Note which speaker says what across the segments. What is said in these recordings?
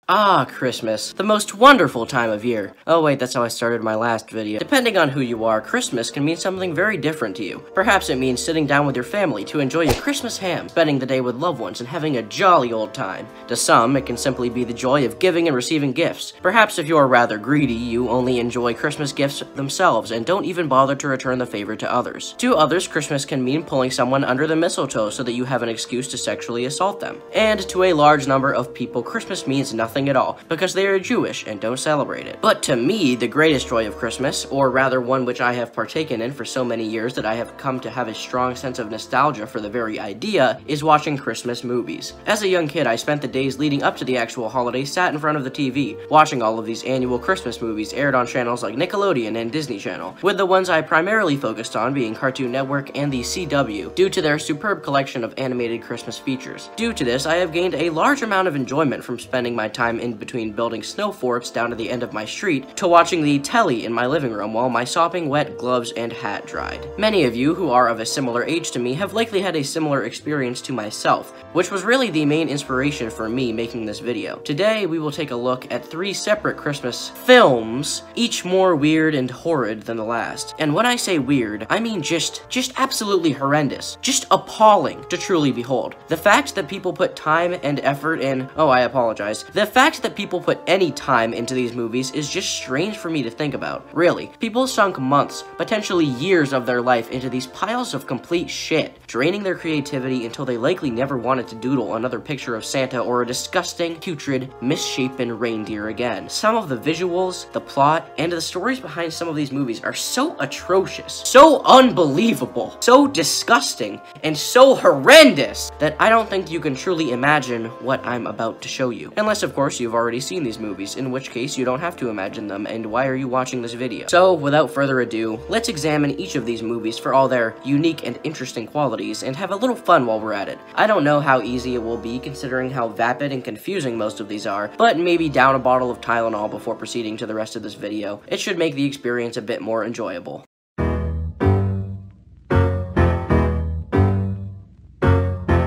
Speaker 1: Ah, Christmas. The most wonderful time of year. Oh wait, that's how I started my last video. Depending on who you are, Christmas can mean something very different to you. Perhaps it means sitting down with your family to enjoy a Christmas ham, spending the day with loved ones, and having a jolly old time. To some, it can simply be the joy of giving and receiving gifts. Perhaps if you are rather greedy, you only enjoy Christmas gifts themselves and don't even bother to return the favor to others. To others, Christmas can mean pulling someone under the mistletoe so that you have an excuse to sexually assault them. And to a large number of people, Christmas means nothing at all, because they are Jewish and don't celebrate it. But to me, the greatest joy of Christmas, or rather one which I have partaken in for so many years that I have come to have a strong sense of nostalgia for the very idea, is watching Christmas movies. As a young kid, I spent the days leading up to the actual holiday sat in front of the TV, watching all of these annual Christmas movies aired on channels like Nickelodeon and Disney Channel, with the ones I primarily focused on being Cartoon Network and the CW, due to their superb collection of animated Christmas features. Due to this, I have gained a large amount of enjoyment from spending my time in between building snow forts down to the end of my street to watching the telly in my living room while my sopping wet gloves and hat dried. Many of you who are of a similar age to me have likely had a similar experience to myself, which was really the main inspiration for me making this video. Today, we will take a look at 3 separate Christmas films, each more weird and horrid than the last. And when I say weird, I mean just absolutely horrendous. Just appalling to truly behold. The fact that people put time and effort in— oh, I apologize. The fact that people put any time into these movies is just strange for me to think about. Really, people sunk months, potentially years of their life into these piles of complete shit, draining their creativity until they likely never wanted to doodle another picture of Santa or a disgusting, putrid, misshapen reindeer again. Some of the visuals, the plot, and the stories behind some of these movies are so atrocious, so unbelievable, so disgusting, and so horrendous that I don't think you can truly imagine what I'm about to show you. Unless, of course, you've already seen these movies, in which case you don't have to imagine them, and why are you watching this video? So, without further ado, let's examine each of these movies for all their unique and interesting qualities, and have a little fun while we're at it. I don't know how easy it will be considering how vapid and confusing most of these are, but maybe down a bottle of Tylenol before proceeding to the rest of this video. It should make the experience a bit more enjoyable.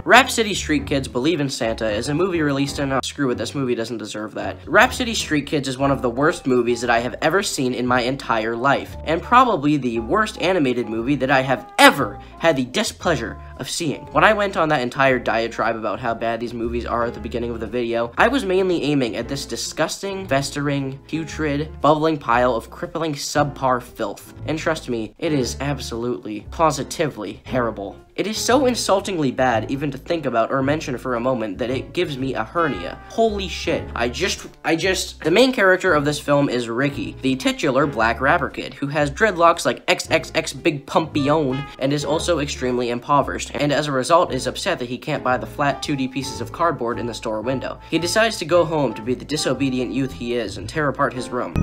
Speaker 1: Rhapsody Street Kids Believe in Santa is a movie released in— screw it, this movie doesn't deserve that. Rhapsody Street Kids is one of the worst movies that I have ever seen in my entire life, and probably the worst animated movie that I have ever had the displeasure of seeing. When I went on that entire diatribe about how bad these movies are at the beginning of the video, I was mainly aiming at this disgusting, festering, putrid, bubbling pile of crippling subpar filth. And trust me, it is absolutely, positively terrible. It is so insultingly bad even to think about or mention for a moment that it gives me a hernia. Holy shit. The main character of this film is Ricky, the titular black rapper kid, who has dreadlocks like XXX Big Pumpione and is also extremely impoverished, and as a result is upset that he can't buy the flat 2D pieces of cardboard in the store window. He decides to go home to be the disobedient youth he is and tear apart his room.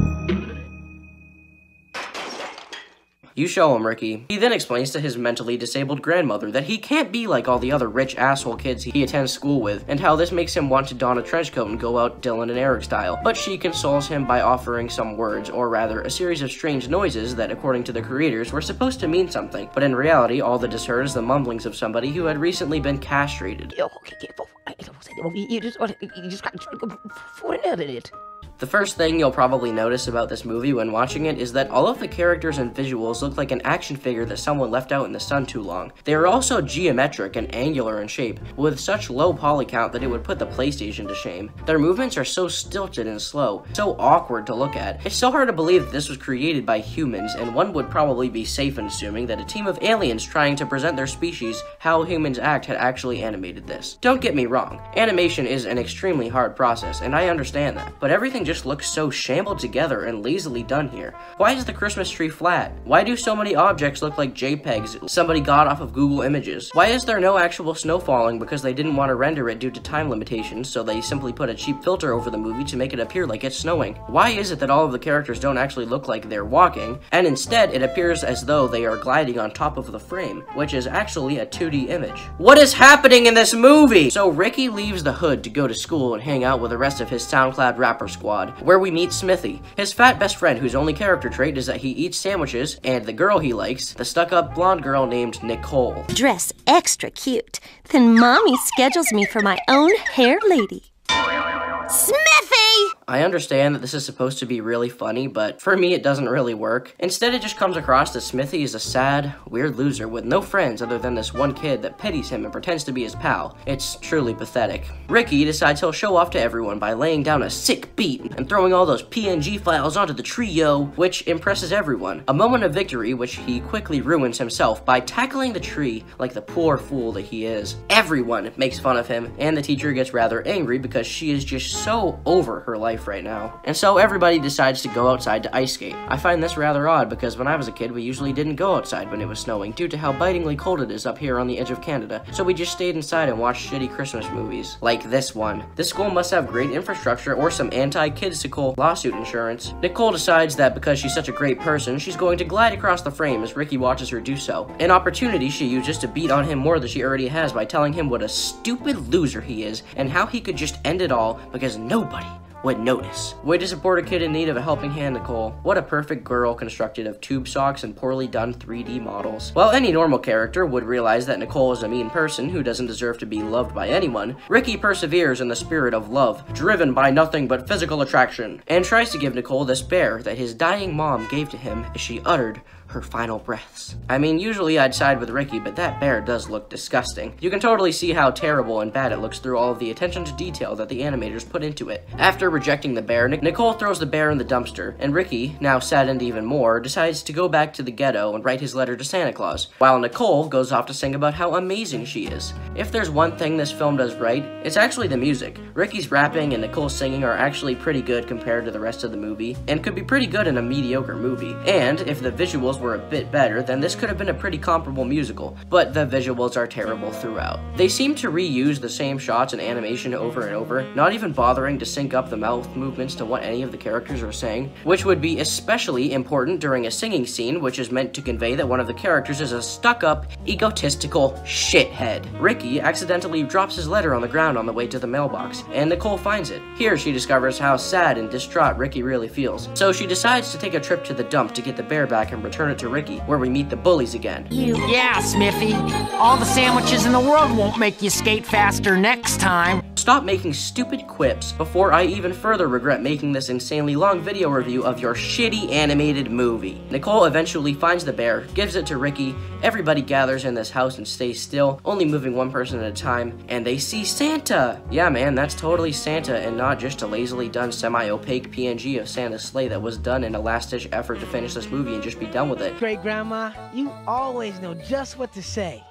Speaker 1: You show him, Ricky. He then explains to his mentally disabled grandmother that he can't be like all the other rich asshole kids he attends school with, and how this makes him want to don a trench coat and go out Dylan and Eric style. But she consoles him by offering some words, or rather, a series of strange noises that, according to the creators, were supposed to mean something. But in reality, all that is heard is the mumblings of somebody who had recently been castrated.
Speaker 2: You just got it.
Speaker 1: The first thing you'll probably notice about this movie when watching it is that all of the characters and visuals look like an action figure that someone left out in the sun too long. They are also geometric and angular in shape, with such low poly count that it would put the PlayStation to shame. Their movements are so stilted and slow, so awkward to look at. It's so hard to believe that this was created by humans, and one would probably be safe in assuming that a team of aliens trying to present their species how humans act had actually animated this. Don't get me wrong, animation is an extremely hard process, and I understand that, but everything just looks so shambled together and lazily done here. Why is the Christmas tree flat? Why do so many objects look like JPEGs somebody got off of Google Images? Why is there no actual snow falling because they didn't want to render it due to time limitations, so they simply put a cheap filter over the movie to make it appear like it's snowing? Why is it that all of the characters don't actually look like they're walking, and instead it appears as though they are gliding on top of the frame, which is actually a 2D image? What is happening in this movie? So Ricky leaves the hood to go to school and hang out with the rest of his SoundCloud rapper squad, where we meet Smithy, his fat best friend whose only character trait is that he eats sandwiches, and the girl he likes, the stuck-up blonde girl named Nicole.
Speaker 3: Dress extra cute, then Mommy schedules me for my own hair lady. Smithy!
Speaker 1: I understand that this is supposed to be really funny, but for me it doesn't really work. Instead, it just comes across that Smithy is a sad, weird loser with no friends other than this one kid that pities him and pretends to be his pal. It's truly pathetic. Ricky decides he'll show off to everyone by laying down a sick beat and throwing all those PNG files onto the trio, which impresses everyone. A moment of victory which he quickly ruins himself by tackling the tree like the poor fool that he is. Everyone makes fun of him, and the teacher gets rather angry because she is just so over her life right now. And so everybody decides to go outside to ice skate. I find this rather odd because when I was a kid, we usually didn't go outside when it was snowing due to how bitingly cold it is up here on the edge of Canada, so we just stayed inside and watched shitty Christmas movies. Like this one. This school must have great infrastructure or some anti-kidsical lawsuit insurance. Nicole decides that because she's such a great person, she's going to glide across the frame as Ricky watches her do so. An opportunity she uses to beat on him more than she already has by telling him what a stupid loser he is and how he could just end it all because nobody would notice. Way to support a kid in need of a helping hand, Nicole. What a perfect girl constructed of tube socks and poorly done 3D models. While any normal character would realize that Nicole is a mean person who doesn't deserve to be loved by anyone, Ricky perseveres in the spirit of love, driven by nothing but physical attraction, and tries to give Nicole this bear that his dying mom gave to him as she uttered her final breaths. I mean, usually I'd side with Ricky, but that bear does look disgusting. You can totally see how terrible and bad it looks through all of the attention to detail that the animators put into it. After rejecting the bear, Nicole throws the bear in the dumpster, and Ricky, now saddened even more, decides to go back to the ghetto and write his letter to Santa Claus, while Nicole goes off to sing about how amazing she is. If there's one thing this film does right, it's actually the music. Ricky's rapping and Nicole's singing are actually pretty good compared to the rest of the movie, and could be pretty good in a mediocre movie. And if the visuals were a bit better, then this could have been a pretty comparable musical, but the visuals are terrible throughout. They seem to reuse the same shots and animation over and over, not even bothering to sync up the mouth movements to what any of the characters are saying, which would be especially important during a singing scene, which is meant to convey that one of the characters is a stuck-up, egotistical shithead. Ricky accidentally drops his letter on the ground on the way to the mailbox, and Nicole finds it. Here she discovers how sad and distraught Ricky really feels, so she decides to take a trip to the dump to get the bear back and return it to Ricky, where we meet the bullies again.
Speaker 4: Yeah, Smithy. All the sandwiches in the world won't make you skate faster next time.
Speaker 1: Stop making stupid quips before I even further regret making this insanely long video review of your shitty animated movie. Nicole eventually finds the bear, gives it to Ricky, everybody gathers in this house and stays still, only moving one person at a time, and they see Santa! Yeah man, that's totally Santa and not just a lazily done semi-opaque PNG of Santa's sleigh that was done in a last-ditch effort to finish this movie and just be done with it.
Speaker 5: Great grandma, you always know just what to say.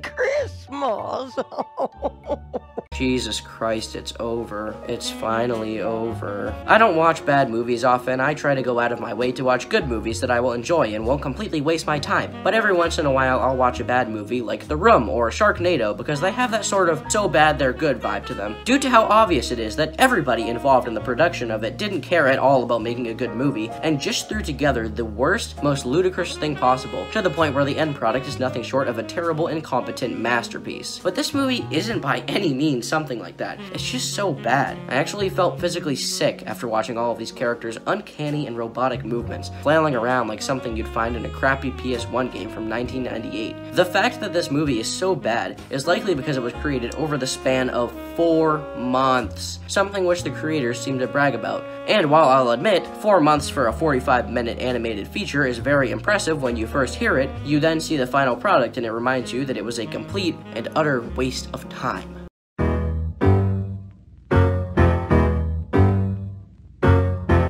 Speaker 2: Christmas.
Speaker 1: Jesus Christ, it's over. It's finally over. I don't watch bad movies often. I try to go out of my way to watch good movies that I will enjoy and won't completely waste my time. But every once in a while, I'll watch a bad movie like The Room or Sharknado because they have that sort of so bad they're good vibe to them. Due to how obvious it is that everybody involved in the production of it didn't care at all about making a good movie and just threw together the worst, most ludicrous thing possible, to the point where the end product is nothing short of a terrible, incompetent masterpiece. But this movie isn't by any means something like that. It's just so bad. I actually felt physically sick after watching all of these characters' uncanny and robotic movements, flailing around like something you'd find in a crappy PS1 game from 1998. The fact that this movie is so bad is likely because it was created over the span of 4 months, something which the creators seem to brag about. And while I'll admit, 4 months for a 45-minute animated feature is very impressive when you first hear it, you then see the final product and it reminds you that it was a complete and utter waste of time.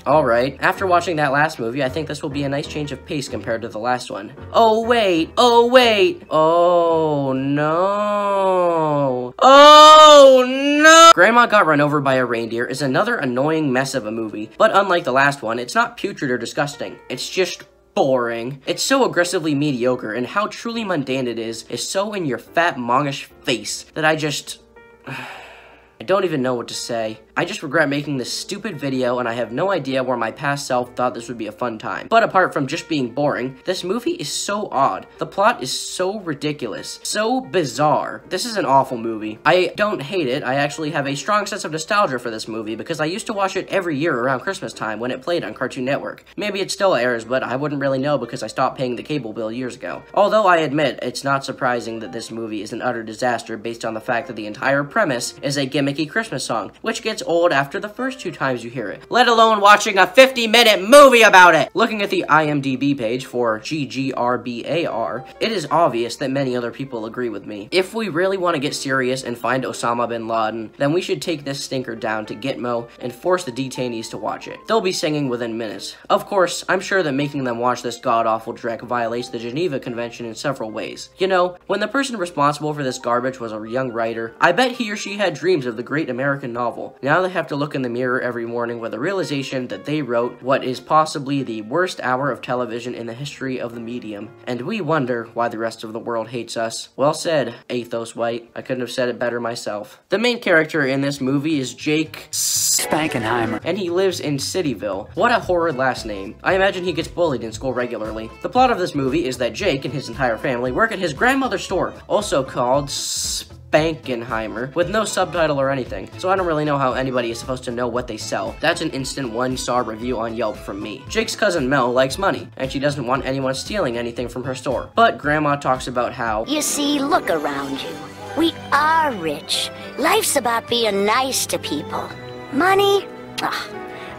Speaker 1: Alright, after watching that last movie, I think this will be a nice change of pace compared to the last one. Oh wait, oh wait, oh no, oh no! Grandma Got Run Over by a Reindeer is another annoying mess of a movie, but unlike the last one, it's not putrid or disgusting, it's just boring. It's so aggressively mediocre, and how truly mundane it is so in your fat mongish face that I don't even know what to say. I just regret making this stupid video, and I have no idea where my past self thought this would be a fun time. But apart from just being boring, this movie is so odd. The plot is so ridiculous, so bizarre. This is an awful movie. I don't hate it. I actually have a strong sense of nostalgia for this movie because I used to watch it every year around Christmas time when it played on Cartoon Network. Maybe it still airs, but I wouldn't really know because I stopped paying the cable bill years ago. Although I admit, it's not surprising that this movie is an utter disaster based on the fact that the entire premise is a gimmicky Christmas song, which gets old after the first 2 times you hear it, let alone watching a 50-minute movie about it! Looking at the IMDb page for GGRBAR, it is obvious that many other people agree with me. If we really want to get serious and find Osama bin Laden, then we should take this stinker down to Gitmo and force the detainees to watch it. They'll be singing within minutes. Of course, I'm sure that making them watch this god-awful dreck violates the Geneva Convention in several ways. You know, when the person responsible for this garbage was a young writer, I bet he or she had dreams of the great American novel. Now they have to look in the mirror every morning with the realization that they wrote what is possibly the worst hour of television in the history of the medium. And we wonder why the rest of the world hates us. Well said, Athos White. I couldn't have said it better myself. The main character in this movie is Jake
Speaker 4: Spankenheimer,
Speaker 1: and he lives in Cityville. What a horrid last name. I imagine he gets bullied in school regularly. The plot of this movie is that Jake and his entire family work at his grandmother's store, also called Spankenheimer, with no subtitle or anything, so I don't really know how anybody is supposed to know what they sell. That's an instant 1-star review on Yelp from me. Jake's cousin Mel likes money, and she doesn't want anyone stealing anything from her store. But Grandma talks about how,
Speaker 3: You see, look around you. We are rich. Life's about being nice to people. Money?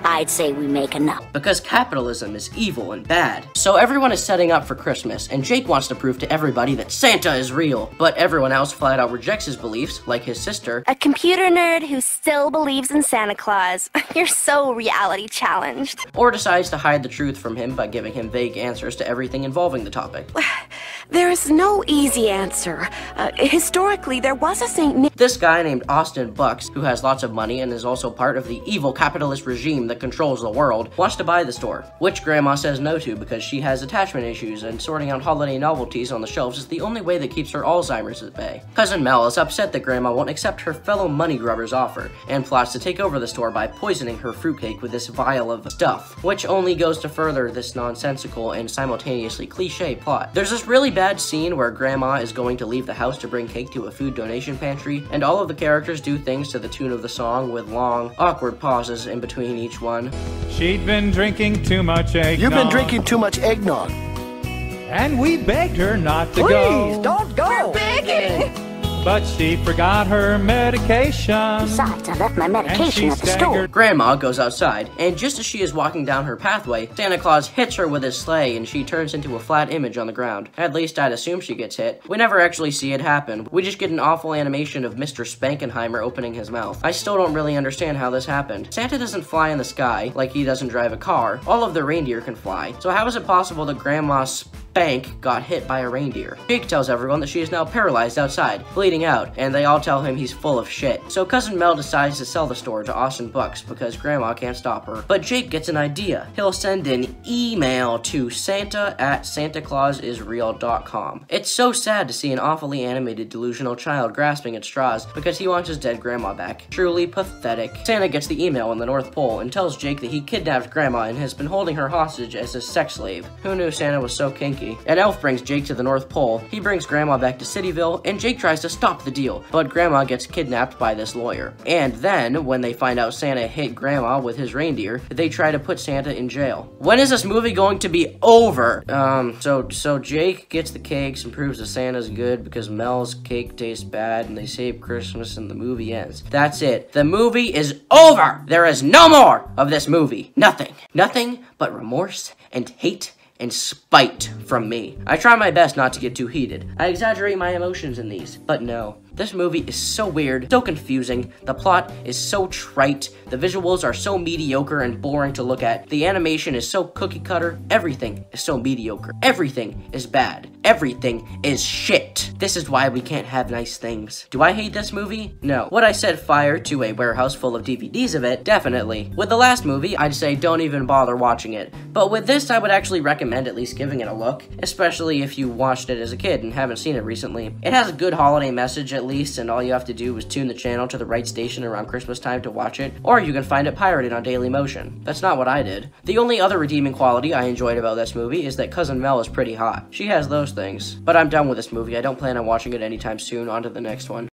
Speaker 3: I'd say we make enough.
Speaker 1: because capitalism is evil and bad. So everyone is setting up for Christmas, and Jake wants to prove to everybody that Santa is real, but everyone else flat out rejects his beliefs, like his sister.
Speaker 6: A computer nerd who still believes in Santa Claus. You're so reality challenged.
Speaker 1: Or decides to hide the truth from him by giving him vague answers to everything involving the topic.
Speaker 6: There is no easy answer. Historically, there was a Saint Nick.
Speaker 1: This guy named Austin Bucks, who has lots of money and is also part of the evil capitalist regime that controls the world, wants to buy the store, which Grandma says no to because she has attachment issues and sorting out holiday novelties on the shelves is the only way that keeps her Alzheimer's at bay. Cousin Mel is upset that Grandma won't accept her fellow money grubber's offer and plots to take over the store by poisoning her fruitcake with this vial of stuff, which only goes to further this nonsensical and simultaneously cliche plot. There's this really bad scene where Grandma is going to leave the house to bring cake to a food donation pantry, and all of the characters do things to the tune of the song with long, awkward pauses in between each one.
Speaker 7: She'd been drinking too much eggnog.
Speaker 2: You've been drinking too much eggnog.
Speaker 7: And we begged her not to go.
Speaker 2: Please, don't go.
Speaker 7: But she forgot her medication.
Speaker 3: Besides, I left my medication
Speaker 7: And
Speaker 3: at
Speaker 7: she
Speaker 3: the store.
Speaker 7: staggered.
Speaker 1: Grandma goes outside, and just as she is walking down her pathway, Santa Claus hits her with his sleigh and she turns into a flat image on the ground. At least I'd assume she gets hit. We never actually see it happen. We just get an awful animation of Mr. Spankenheimer opening his mouth. I still don't really understand how this happened. Santa doesn't fly in the sky, like he doesn't drive a car. All of the reindeer can fly. So how is it possible that Grandma Spank got hit by a reindeer? Jake tells everyone that she is now paralyzed outside, bleeding out, and they all tell him he's full of shit. So Cousin Mel decides to sell the store to Austin Bucks because Grandma can't stop her. But Jake gets an idea. He'll send an email to Santa@SantaClausIsReal.com. It's so sad to see an awfully animated delusional child grasping at straws because he wants his dead grandma back. Truly pathetic. Santa gets the email in the North Pole and tells Jake that he kidnapped Grandma and has been holding her hostage as his sex slave. Who knew Santa was so kinky? An elf brings Jake to the North Pole, he brings Grandma back to Cityville, and Jake tries to stop the deal, but Grandma gets kidnapped by this lawyer. And then, when they find out Santa hit Grandma with his reindeer, they try to put Santa in jail. When is this movie going to be over? So Jake gets the cakes and proves that Santa's good because Mel's cake tastes bad and they save Christmas and the movie ends. That's it. The movie is over! There is no more of this movie. Nothing. Nothing but remorse and hate and spite from me. I try my best not to get too heated. I exaggerate my emotions in these, but no. This movie is so weird, so confusing, the plot is so trite, the visuals are so mediocre and boring to look at, the animation is so cookie cutter, everything is so mediocre, everything is bad, everything is shit. This is why we can't have nice things. Do I hate this movie? No. Would I set fire to a warehouse full of DVDs of it? Definitely. With the last movie, I'd say don't even bother watching it, but with this I would actually recommend at least giving it a look, especially if you watched it as a kid and haven't seen it recently. It has a good holiday message, at at least, and all you have to do is tune the channel to the right station around Christmas time to watch it, or you can find it pirated on Dailymotion. That's not what I did. The only other redeeming quality I enjoyed about this movie is that Cousin Mel is pretty hot. She has those things. But I'm done with this movie. I don't plan on watching it anytime soon. On to the next one.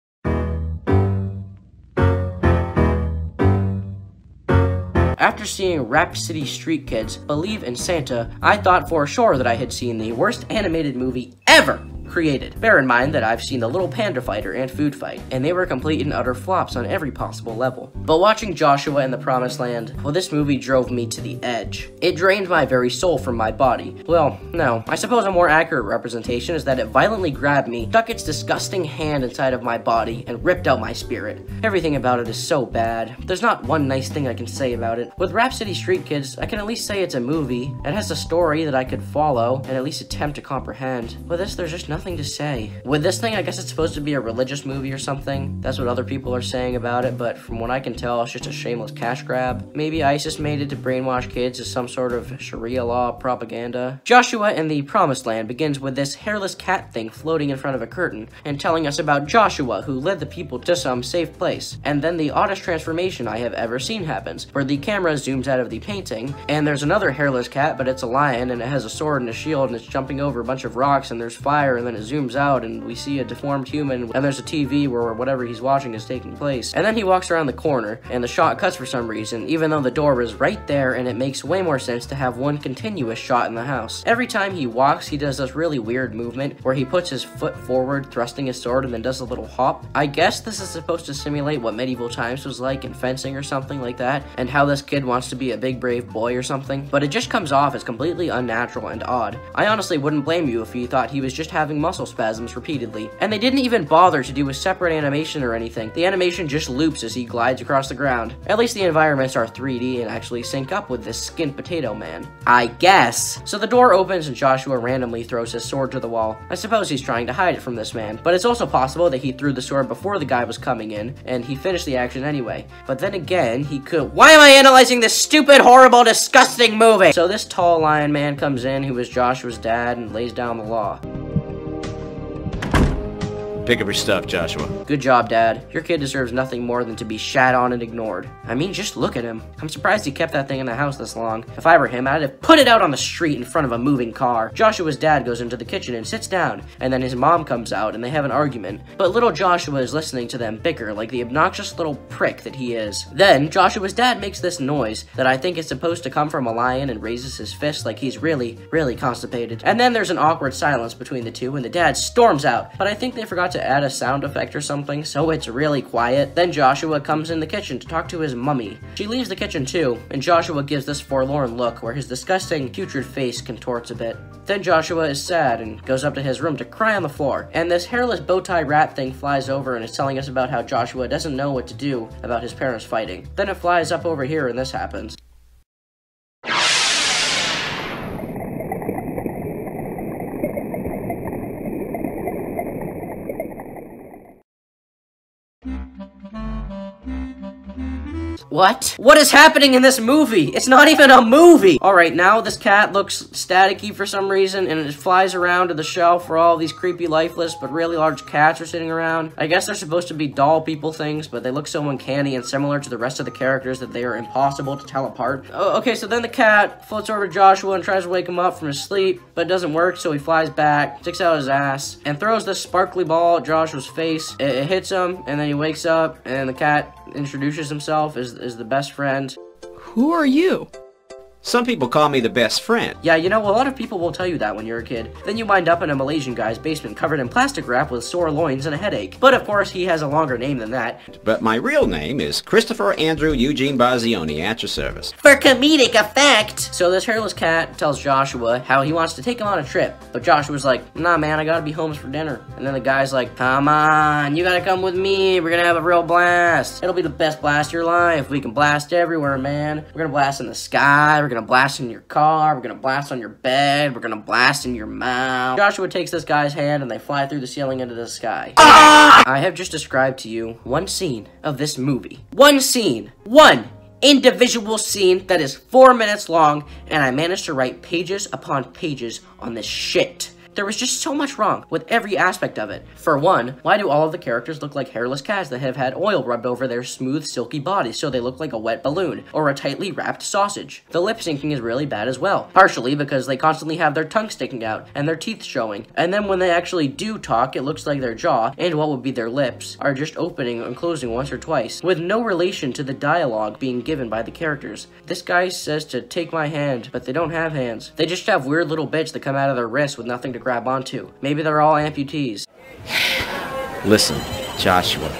Speaker 1: After seeing Rap City Street Kids Believe in Santa, I thought for sure that I had seen the worst animated movie ever created. Bear in mind that I've seen The Little Panda Fighter and Food Fight, and they were complete and utter flops on every possible level. But watching Joshua and the Promised Land, well, this movie drove me to the edge. It drained my very soul from my body. Well, no, I suppose a more accurate representation is that it violently grabbed me, stuck its disgusting hand inside of my body, and ripped out my spirit. Everything about it is so bad. There's not one nice thing I can say about it. With Rap City Street Kids, I can at least say it's a movie. It has a story that I could follow, and at least attempt to comprehend. With this, there's just nothing to say. With this thing, I guess it's supposed to be a religious movie or something. That's what other people are saying about it, but from what I can tell, it's just a shameless cash grab. Maybe ISIS made it to brainwash kids as some sort of Sharia law propaganda. Joshua and the Promised Land begins with this hairless cat thing floating in front of a curtain and telling us about Joshua, who led the people to some safe place. And then the oddest transformation I have ever seen happens, where the camera zooms out of the painting, and there's another hairless cat, but it's a lion, and it has a sword and a shield, and it's jumping over a bunch of rocks, and there's fire, and then it zooms out, and we see a deformed human, and there's a TV where whatever he's watching is taking place. And then he walks around the corner, and the shot cuts for some reason, even though the door is right there, and it makes way more sense to have one continuous shot in the house. Every time he walks, he does this really weird movement, where he puts his foot forward, thrusting his sword, and then does a little hop. I guess this is supposed to simulate what medieval times was like in fencing or something like that, and how this kid wants to be a big brave boy or something, but it just comes off as completely unnatural and odd. I honestly wouldn't blame you if you thought he was just having muscle spasms repeatedly. And they didn't even bother to do a separate animation or anything. The animation just loops as he glides across the ground. At least the environments are 3D and actually sync up with this skinned potato man. I guess. So the door opens and Joshua randomly throws his sword to the wall. I suppose he's trying to hide it from this man, but it's also possible that he threw the sword before the guy was coming in, and he finished the action anyway. But then again, he could— Why am I analyzing this stupid, horrible, disgusting movie? So this tall lion man comes in, who is Joshua's dad, and lays down the law.
Speaker 8: Pick up your stuff, Joshua.
Speaker 1: Good job, Dad. Your kid deserves nothing more than to be shat on and ignored. I mean, just look at him. I'm surprised he kept that thing in the house this long. If I were him, I'd have put it out on the street in front of a moving car. Joshua's dad goes into the kitchen and sits down, and then his mom comes out and they have an argument. But little Joshua is listening to them bicker like the obnoxious little prick that he is. Then, Joshua's dad makes this noise that I think is supposed to come from a lion and raises his fist like he's really, really constipated. And then there's an awkward silence between the two and the dad storms out, but I think they forgot to add a sound effect or something, so it's really quiet. Then Joshua comes in the kitchen to talk to his mummy. She leaves the kitchen too, and Joshua gives this forlorn look where his disgusting, putrid face contorts a bit. Then Joshua is sad and goes up to his room to cry on the floor, and this hairless bow tie rat thing flies over and is telling us about how Joshua doesn't know what to do about his parents fighting. Then it flies up over here and this happens. What? What is happening in this movie? It's not even a movie! Alright, now this cat looks staticky for some reason, and it flies around to the shelf where all these creepy, lifeless, but really large cats are sitting around. I guess they're supposed to be doll people things, but they look so uncanny and similar to the rest of the characters that they are impossible to tell apart. Oh, okay, so then the cat floats over to Joshua and tries to wake him up from his sleep, but it doesn't work, so he flies back, sticks out his ass, and throws this sparkly ball at Joshua's face. It hits him, and then he wakes up, and the cat introduces himself as the best friend.
Speaker 9: Who are you?
Speaker 8: Some people call me the best friend.
Speaker 1: Yeah, you know, a lot of people will tell you that when you're a kid. Then you wind up in a Malaysian guy's basement covered in plastic wrap with sore loins and a headache. But of course, he has a longer name than that.
Speaker 8: But my real name is Christopher Andrew Eugene Bazioni, at your service.
Speaker 1: For comedic effect! So this hairless cat tells Joshua how he wants to take him on a trip. But Joshua's like, nah man, I gotta be home for dinner. And then the guy's like, come on, you gotta come with me. We're gonna have a real blast. It'll be the best blast of your life. We can blast everywhere, man. We're gonna blast in the sky. We're gonna blast in your car, we're gonna blast on your bed, we're gonna blast in your mouth. Joshua takes this guy's hand and they fly through the ceiling into the sky. I have just described to you one scene of this movie. One scene. One individual scene that is 4 minutes long, and I managed to write pages upon pages on this shit. There was just so much wrong with every aspect of it. For one, why do all of the characters look like hairless cats that have had oil rubbed over their smooth, silky bodies so they look like a wet balloon or a tightly wrapped sausage? The lip syncing is really bad as well, partially because they constantly have their tongue sticking out and their teeth showing, and then when they actually do talk, it looks like their jaw and what would be their lips are just opening and closing once or twice, with no relation to the dialogue being given by the characters. This guy says to take my hand, but they don't have hands. They just have weird little bits that come out of their wrists with nothing to grab onto. Maybe they're all amputees.
Speaker 8: Listen, Joshua.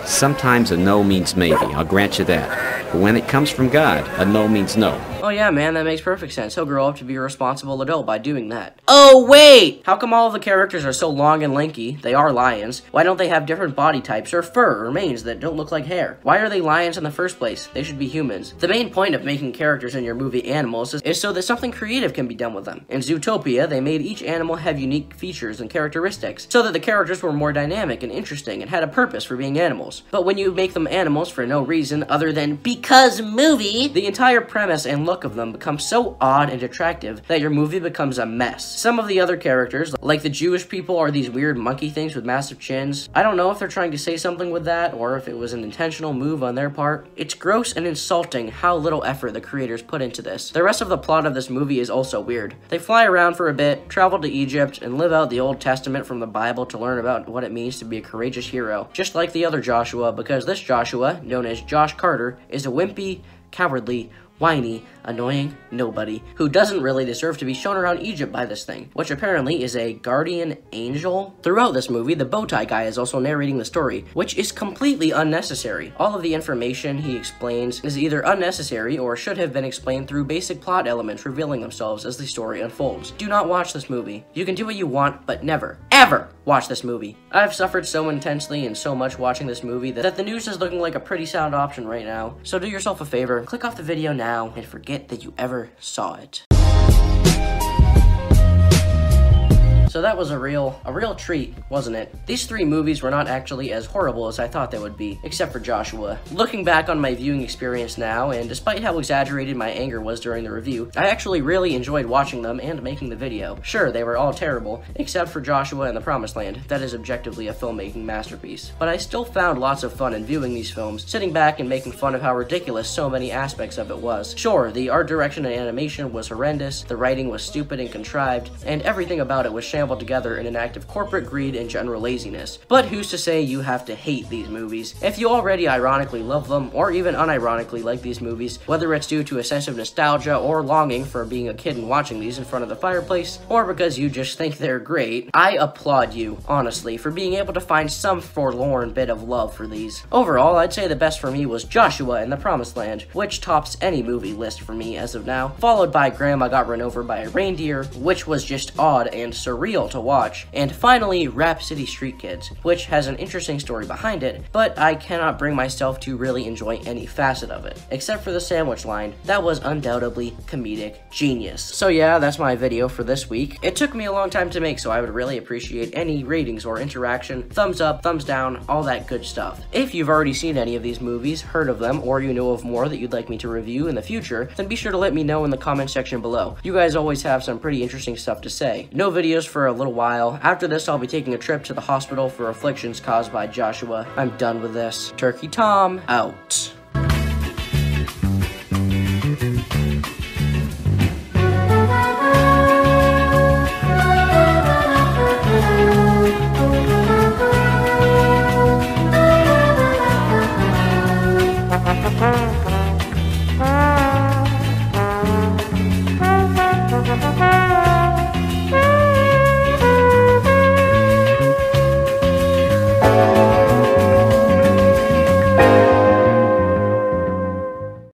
Speaker 8: Sometimes a no means maybe, I'll grant you that. But when it comes from God, a no means no.
Speaker 1: Oh yeah, man, that makes perfect sense. He'll grow up to be a responsible adult by doing that. Oh wait! How come all of the characters are so long and lanky? They are lions. Why don't they have different body types or fur or manes that don't look like hair? Why are they lions in the first place? They should be humans. The main point of making characters in your movie animals is so that something creative can be done with them. In Zootopia, they made each animal have unique features and characteristics so that the characters were more dynamic and interesting and had a purpose for being animals. But when you make them animals for no reason other than because movie, the entire premise and look of them becomes so odd and attractive that your movie becomes a mess. Some of the other characters, like the Jewish people, are these weird monkey things with massive chins. I don't know if they're trying to say something with that or if it was an intentional move on their part. It's gross and insulting how little effort the creators put into this. The rest of the plot of this movie is also weird. They fly around for a bit, travel to Egypt, and live out the Old Testament from the Bible to learn about what it means to be a courageous hero. Just like the other Joshua, because this Joshua, known as Josh Carter, is a wimpy, cowardly, whiny, annoying nobody who doesn't really deserve to be shown around Egypt by this thing, which apparently is a guardian angel. Throughout this movie, the bow tie guy is also narrating the story, which is completely unnecessary. All of the information he explains is either unnecessary or should have been explained through basic plot elements revealing themselves as the story unfolds. Do not watch this movie. You can do what you want, but never, ever watch this movie. I've suffered so intensely and so much watching this movie that the news is looking like a pretty sound option right now. So do yourself a favor, click off the video now and forget that you ever saw it. So that was a real treat, wasn't it? These three movies were not actually as horrible as I thought they would be, except for Joshua. Looking back on my viewing experience now, and despite how exaggerated my anger was during the review, I actually really enjoyed watching them and making the video. Sure, they were all terrible, except for Joshua and the Promised Land. That is objectively a filmmaking masterpiece. But I still found lots of fun in viewing these films, sitting back and making fun of how ridiculous so many aspects of it was. Sure, the art direction and animation was horrendous, the writing was stupid and contrived, and everything about it was shambled together in an act of corporate greed and general laziness. But who's to say you have to hate these movies? If you already ironically love them, or even unironically like these movies, whether it's due to a sense of nostalgia or longing for being a kid and watching these in front of the fireplace, or because you just think they're great, I applaud you, honestly, for being able to find some forlorn bit of love for these. Overall, I'd say the best for me was Joshua and the Promised Land, which tops any movie list for me as of now, followed by Grandma Got Run Over by a Reindeer, which was just odd and surreal to watch, and finally Rap City Street Kids, which has an interesting story behind it, but I cannot bring myself to really enjoy any facet of it, except for the sandwich line. That was undoubtedly comedic genius. So yeah, that's my video for this week. It took me a long time to make, so I would really appreciate any ratings or interaction, thumbs up, thumbs down, all that good stuff. If you've already seen any of these movies, heard of them, or you know of more that you'd like me to review in the future, then be sure to let me know in the comment section below. You guys always have some pretty interesting stuff to say. No videos for a little while. After this, I'll be taking a trip to the hospital for afflictions caused by Joshua. I'm done with this. Turkey Tom, out.